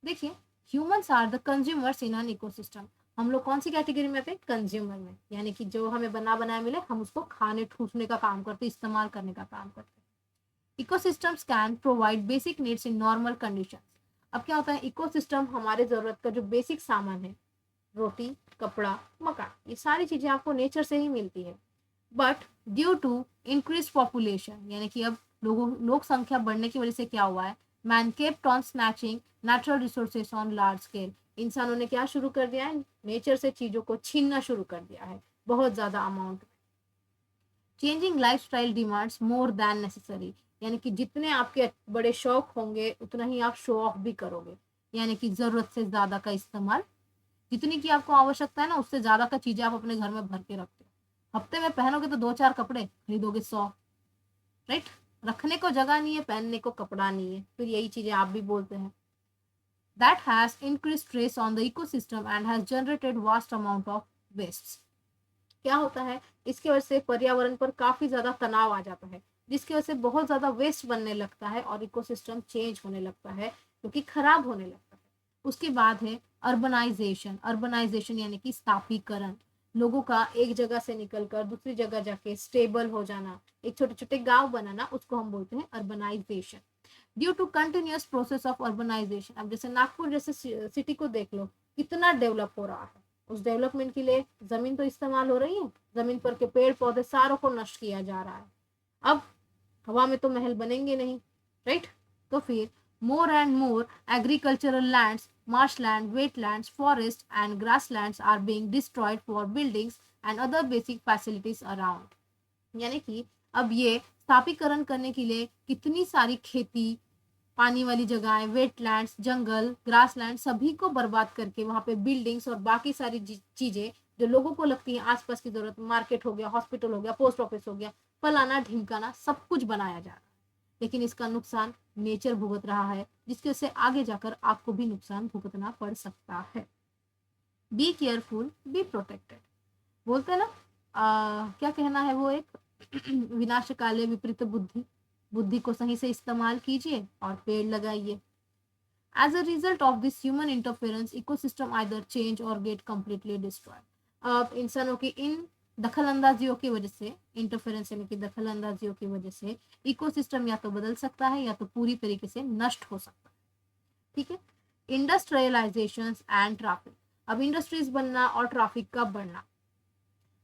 देखिए, humans are the consumers in an ecosystem. हम लोग कौन सी कैटेगरी में आते हैं? कंज्यूमर में, यानी कि जो हमें बना बनाया मिले हम उसको खाने ठूसने का काम करते, इस्तेमाल करने का काम करते। Ecosystems can provide basic needs in normal conditions. अब क्या होता है, इकोसिस्टम हमारे ज़रूरत का जो बेसिक सामान है, रोटी, कपड़ा, मकान, ये सारी चीज़ें आपको नेचर से ही मिलती है। But due to increase population, यानी कि अब लोग संख्या बढ़ने की वजह से क्या हुआ है, man kept on snatching natural resources on large scale. इंसानों ने क्या शुरू कर दिया है, नेचर से चीज़ों को छीनना शुरू कर दिया है बहुत ज़्यादा amount. Changing life style demands more than necessary, यानी कि जितने आपके बड़े शौक होंगे उतना ही आप शो ऑफ भी करोगे, यानी कि ज़रूरत से ज़्यादा का इस्तेमाल। जितनी की आपको आवश्यकता है ना, उससे ज़्यादा का चीज़ें आप अपने घर में भर के रखते हो। हफ्ते में पहनोगे तो 2-4 कपड़े, खरीदोगे 100, राइट। रखने को जगह नहीं है, पहनने को कपड़ा नहीं है, फिर यही चीज़ें आप भी बोलते हैं। That has increase stress on the ecosystem and has generated vast amount of waste. क्या होता है, इसकी वजह से पर्यावरण पर काफ़ी ज़्यादा तनाव आ जाता है, जिसकी वजह से बहुत ज़्यादा वेस्ट बनने लगता है और इकोसिस्टम चेंज होने लगता है, क्योंकि खराब होने लगता है। उसके बाद है अर्बनाइजेशन। अर्बनाइजेशन यानी कि स्थापीकरण, लोगों का एक जगह से निकलकर दूसरी जगह जाके स्टेबल हो जाना, एक छोटे छोटे गांव बनाना, उसको हम बोलते हैं urbanization. Due to continuous process of urbanization, अब जैसे नागपुर जैसे सिटी को देख लो, कितना डेवलप हो रहा है। उस डेवलपमेंट के लिए जमीन तो इस्तेमाल हो रही है, जमीन पर के पेड़ पौधे सारों को नष्ट किया जा रहा है। अब हवा में तो महल बनेंगे नहीं, राइट। तो फिर more and more agricultural lands, marshland, wetlands, forest and grasslands are being destroyed for buildings and other basic facilities around. यानी कि अब ये स्थापीकरण करने के लिए कितनी सारी खेती, पानी वाली जगहें, वेटलैंड्स, जंगल, ग्रासलैंड सभी को बर्बाद करके वहाँ पे बिल्डिंग्स और बाकी सारी चीजें जो लोगों को लगती है आसपास की जरूरत, मार्केट हो गया, हॉस्पिटल हो गया, पोस्ट ऑफिस हो गया, फलाना ढिमकाना सब कुछ बनाया जा रहा है। लेकिन इसका नुकसान नेचर भुगत रहा है, जिसकी वजह से आगे जाकर आपको भी नुकसान भुगतना पड़ सकता है। Be careful, be protected. बोलते हैं ना, क्या कहना है वो एक विनाश काले विपरीत बुद्धि, बुद्धि को सही से इस्तेमाल कीजिए और पेड़ लगाइए। As a result of this human interference, ecosystem either change or get completely destroyed. अब इंसानों की इन दखल अंदाजियों की वजह से, इंटरफेरेंस यानी कि दखल अंदाजियों की वजह से इकोसिस्टम या तो बदल सकता है या तो पूरी तरीके से नष्ट हो सकता है। ठीक है। Industrialization and traffic. अब इंडस्ट्रीज बनना और ट्रैफिक का बढ़ना।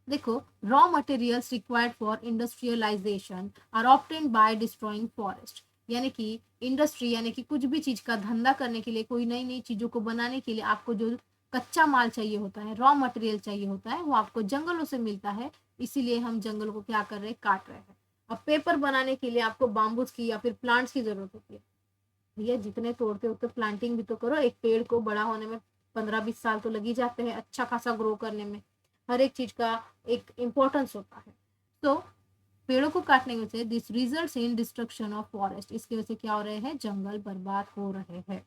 देखो, raw materials required for industrialization are obtained by destroying forest. यानी कि इंडस्ट्री यानी कि कुछ भी चीज का धंधा करने के लिए, कोई नई नई चीजों को बनाने के लिए आपको जो कच्चा माल चाहिए होता है, रॉ मटेरियल चाहिए होता है, वो आपको जंगलों से मिलता है। इसीलिए हम जंगलों को क्या कर रहे हैं, काट रहे हैं। अब पेपर बनाने के लिए आपको बाम्बूस की या फिर प्लांट्स की जरूरत होती है। भैया जितने तोड़ते उतने प्लांटिंग भी तो करो। एक पेड़ को बड़ा होने में 15-20 साल तो लग ही जाते हैं, अच्छा खासा ग्रो करने में। हर एक चीज का एक इम्पोर्टेंस होता है। तो पेड़ों को काटने की वजह से this results in destruction of forest, इसकी वजह से क्या हो रहे हैं, जंगल बर्बाद हो रहे हैं।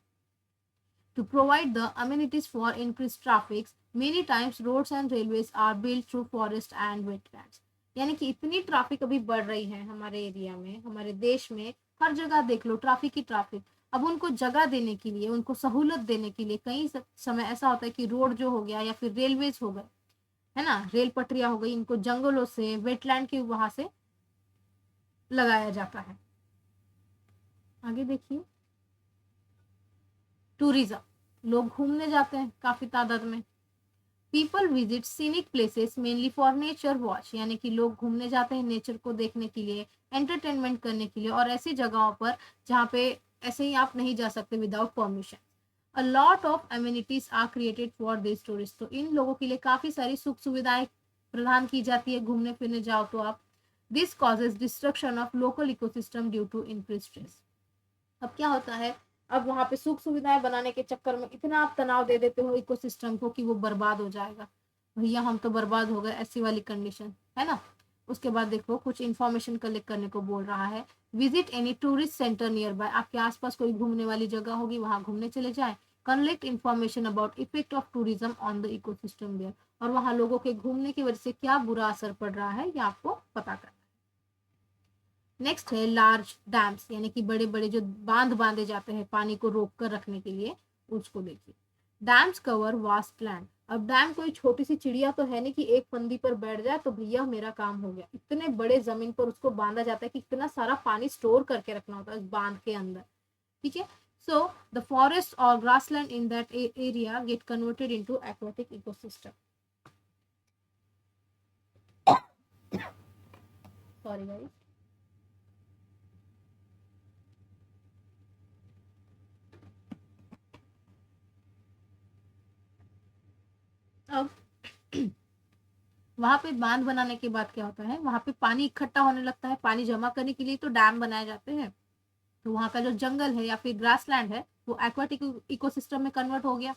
To provide the amenities for increased traffic, many times roads and railways are built through forest and wetlands। यानी कि इतनी ट्रैफिक अभी बढ़ रही है हमारे एरिया में, हमारे देश में, हर जगह देख लो ट्रैफिक ही ट्रैफिक। अब उनको जगह देने के लिए, उनको सहूलत देने के लिए कई समय ऐसा होता है कि रोड जो हो गया या फिर रेलवेज हो गए, है ना, रेल पटरियां हो गई, इनको जंगलों से, वेटलैंड के वहां से लगाया जाता है। आगे देखिए, टूरिज्म, लोग घूमने जाते हैं काफी तादाद में। People visit scenic places mainly for nature watch, यानी कि लोग घूमने जाते हैं नेचर को देखने के लिए, एंटरटेनमेंट करने के लिए, और ऐसी जगहों पर जहाँ पे ऐसे ही आप नहीं जा सकते without permission. A lot of amenities are created for this tourist, तो इन लोगों के लिए काफ़ी सारी सुख सुविधाएं प्रदान की जाती है, घूमने फिरने जाओ तो आप। This causes destruction of local ecosystem due to increase stress. अब क्या होता है, अब वहां पे सुख सुविधाएं बनाने के चक्कर में इतना आप तनाव दे देते हो इकोसिस्टम को कि वो बर्बाद हो जाएगा। भैया हम तो बर्बाद हो गए, ऐसी वाली कंडीशन है ना। उसके बाद देखो कुछ इन्फॉर्मेशन कलेक्ट करने को बोल रहा है। Visit any tourist centre near by, आपके आसपास कोई घूमने वाली जगह होगी वहां घूमने चले जाए। Collect information about effect of tourism on the ecosystem there, और वहां लोगों के घूमने की वजह से क्या बुरा असर पड़ रहा है ये आपको पता करना है। नेक्स्ट है लार्ज डैम्स, यानी कि बड़े बड़े जो बांध बांधे जाते हैं पानी को रोक कर रखने के लिए, उसको देखिए। डैम्स कवर वास्ट लैंड, अब डैम कोई छोटी सी चिड़िया तो है नहीं कि एक फंदी पर बैठ जाए तो भैया मेरा काम हो गया। इतने बड़े जमीन पर उसको बांधा जाता है कि इतना सारा पानी स्टोर करके रखना होता है उस बांध के अंदर, ठीक है। सो द फॉरेस्ट और grassland in that area get converted into aquatic ecosystem. Sorry guys. अब वहां पे बांध बनाने के बाद क्या होता है, वहां पे पानी इकट्ठा होने लगता है। पानी जमा करने के लिए तो डैम बनाए जाते हैं, तो वहां का जो जंगल है या फिर ग्रासलैंड है वो एक्वाटिक इकोसिस्टम में कन्वर्ट हो गया।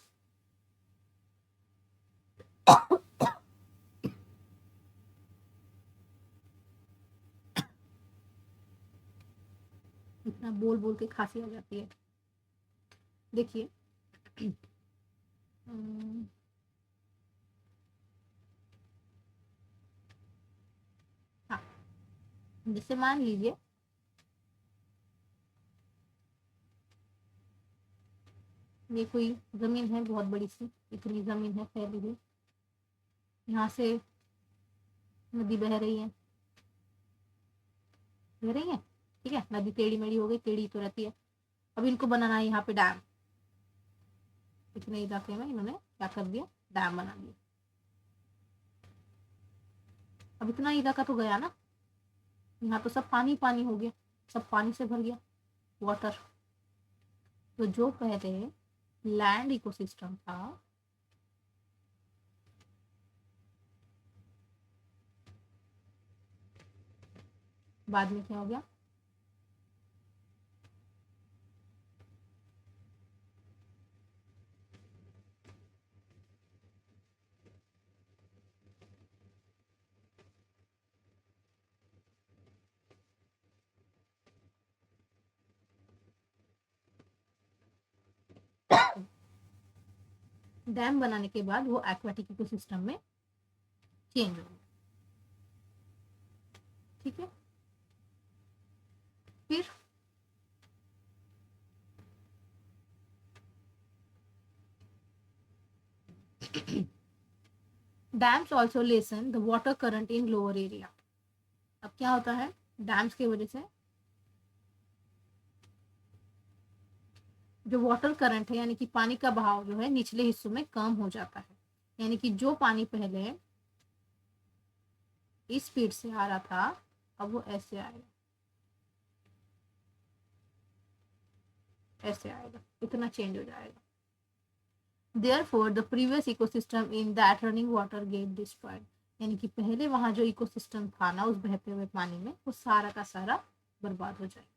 इतना बोल बोल के खांसी आ जाती है। देखिए हाँ, जैसे मान लीजिए ये कोई जमीन है बहुत बड़ी सी, इतनी जमीन है फैली हुई, यहाँ से नदी बह रही है, बह रही है, ठीक है। नदी टेढ़ी मेढ़ी हो गई, टेढ़ी तो रहती है। अब इनको बनाना है यहाँ पे डैम, इतने इलाके में इन्होंने क्या कर दिया, डैम बना दिया। अब इतना इलाका तो गया ना, यहाँ तो सब पानी पानी हो गया, सब पानी से भर गया, वाटर। तो जो पहले लैंड इकोसिस्टम था बाद में क्या हो गया, डैम बनाने के बाद वो एक्वाटिक इकोसिस्टम में चेंज हो गया, ठीक है। फिर dams also lesson the water current in lower area. अब क्या होता है, डैम्स की वजह से जो वाटर करंट है यानी कि पानी का बहाव जो है निचले हिस्सों में कम हो जाता है। यानी कि जो पानी पहले इस स्पीड से आ रहा था अब वो ऐसे आएगा, ऐसे आएगा, इतना चेंज हो जाएगा। Therefore, the previous ecosystem in that running water get destroyed. यानी कि पहले वहां जो इकोसिस्टम था ना उस बहते हुए पानी में, वो सारा का सारा बर्बाद हो जाएगा।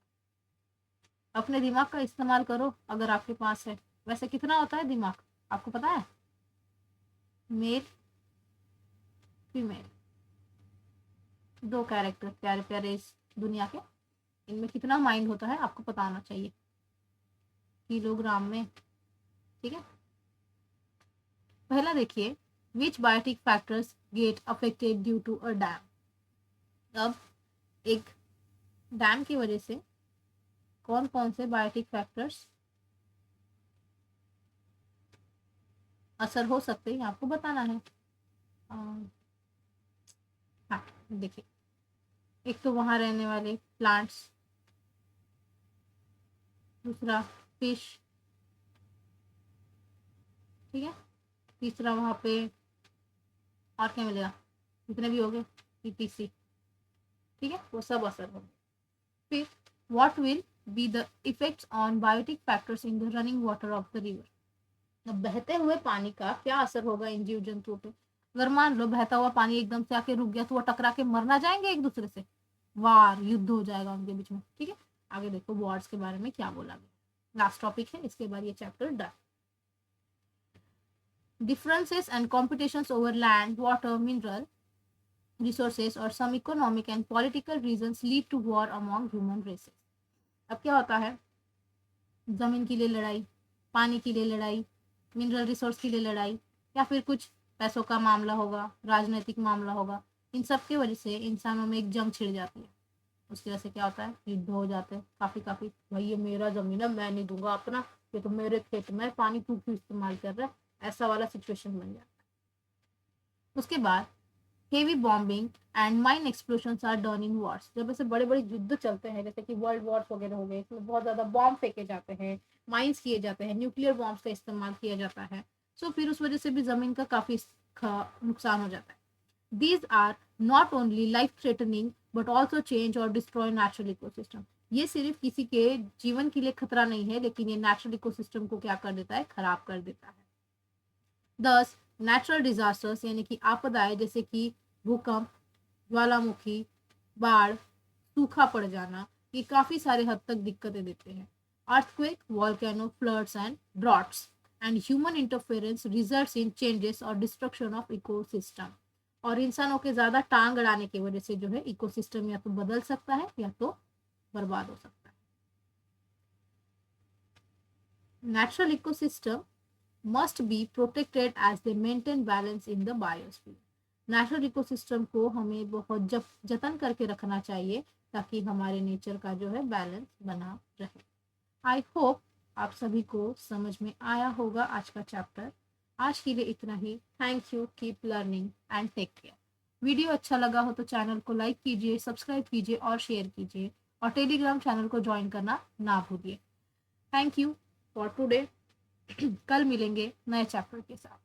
अपने दिमाग का इस्तेमाल करो अगर आपके पास है। वैसे कितना होता है दिमाग, आपको पता है? मेल फीमेल, दो कैरेक्टर प्यारे प्यारे इस दुनिया के, इनमें कितना माइंड होता है आपको पता होना चाहिए, किलोग्राम में, ठीक है। पहला देखिए, which biotic factors get affected due to a dam. अब एक डैम की वजह से कौन कौन से बायोटिक फैक्टर्स असर हो सकते हैं आपको बताना है। हाँ देखिए, एक तो वहां रहने वाले प्लांट्स, दूसरा फिश, ठीक है, तीसरा वहां पे और क्या मिलेगा, जितने भी हो गए पीपीसी, ठीक है, वो सब असर होंगे। फिर what will be the effects on biotic factors in the running water of the river. अब बहते हुए पानी का क्या असर होगा इन जीव जंतुओं पे। अगर मान लो बहता हुआ पानी एकदम से आके रुक गया तो वो टकरा के मर ना जाएंगे एक दूसरे से, वार युद्ध हो जाएगा उनके बीच में, ठीक है। आगे देखो वॉर्स के बारे में क्या बोला गया, लास्ट टॉपिक है, इसके बाद ये chapter done. differences and competitions over land, water, mineral resources or some economic and political reasons lead to war among human races. अब क्या होता है, ज़मीन के लिए लड़ाई, पानी के लिए लड़ाई, मिनरल रिसोर्स के लिए लड़ाई, या फिर कुछ पैसों का मामला होगा, राजनीतिक मामला होगा, इन सब की वजह से इंसानों में एक जंग छिड़ जाती है। उसकी वजह से क्या होता है, युद्ध हो जाते हैं काफ़ी, भाई ये मेरा ज़मीन है, मैं नहीं दूंगा अपना, ये तो मेरे खेत में पानी तू क्यों इस्तेमाल कर रहा है, ऐसा वाला सिचुएशन बन जाता है। उसके बाद heavy bombing and mine explosions are done in wars. जब ऐसे बड़े बड़े युद्ध चलते हैं, जैसे कि वर्ल्ड वॉर्स वगैरह हो गए, इसमें बहुत ज़्यादा बॉम्ब फेंके जाते हैं, माइंस किए जाते हैं, न्यूक्लियर बॉम्ब्स का इस्तेमाल किया जाता है, सो फिर उस वजह से भी ज़मीन का काफ़ी नुकसान हो जाता है। These are not only life threatening but also change or destroy natural ecosystem. ये सिर्फ किसी के जीवन के लिए खतरा नहीं है, लेकिन ये नेचुरल इकोसिस्टम को क्या कर देता है, खराब कर देता है। दस नेचुरल डिजास्टर्स यानी कि आपदाएं, जैसे कि भूकंप, ज्वालामुखी, बाढ़, सूखा पड़ जाना, ये काफ़ी सारे हद तक दिक्कतें देते हैं। Earthquake, volcano, floods and droughts and human interference results in changes और डिस्ट्रक्शन ऑफ इकोसिस्टम। और इंसानों के ज़्यादा टांग अड़ाने की वजह से जो है इकोसिस्टम या तो बदल सकता है या तो बर्बाद हो सकता है। Natural ecosystem must be protected as they maintain balance in the biosphere. Natural ecosystem को हमें बहुत जतन करके रखना चाहिए ताकि हमारे नेचर का जो है बैलेंस बना रहे। आई होप आप सभी को समझ में आया होगा आज का चैप्टर। आज के लिए इतना ही। Thank you, keep learning and take care. Video अच्छा लगा हो तो चैनल को लाइक कीजिए, सब्सक्राइब कीजिए और शेयर कीजिए, और टेलीग्राम चैनल को ज्वाइन करना ना भूलिए। Thank you for today. कल मिलेंगे नए चैप्टर के साथ।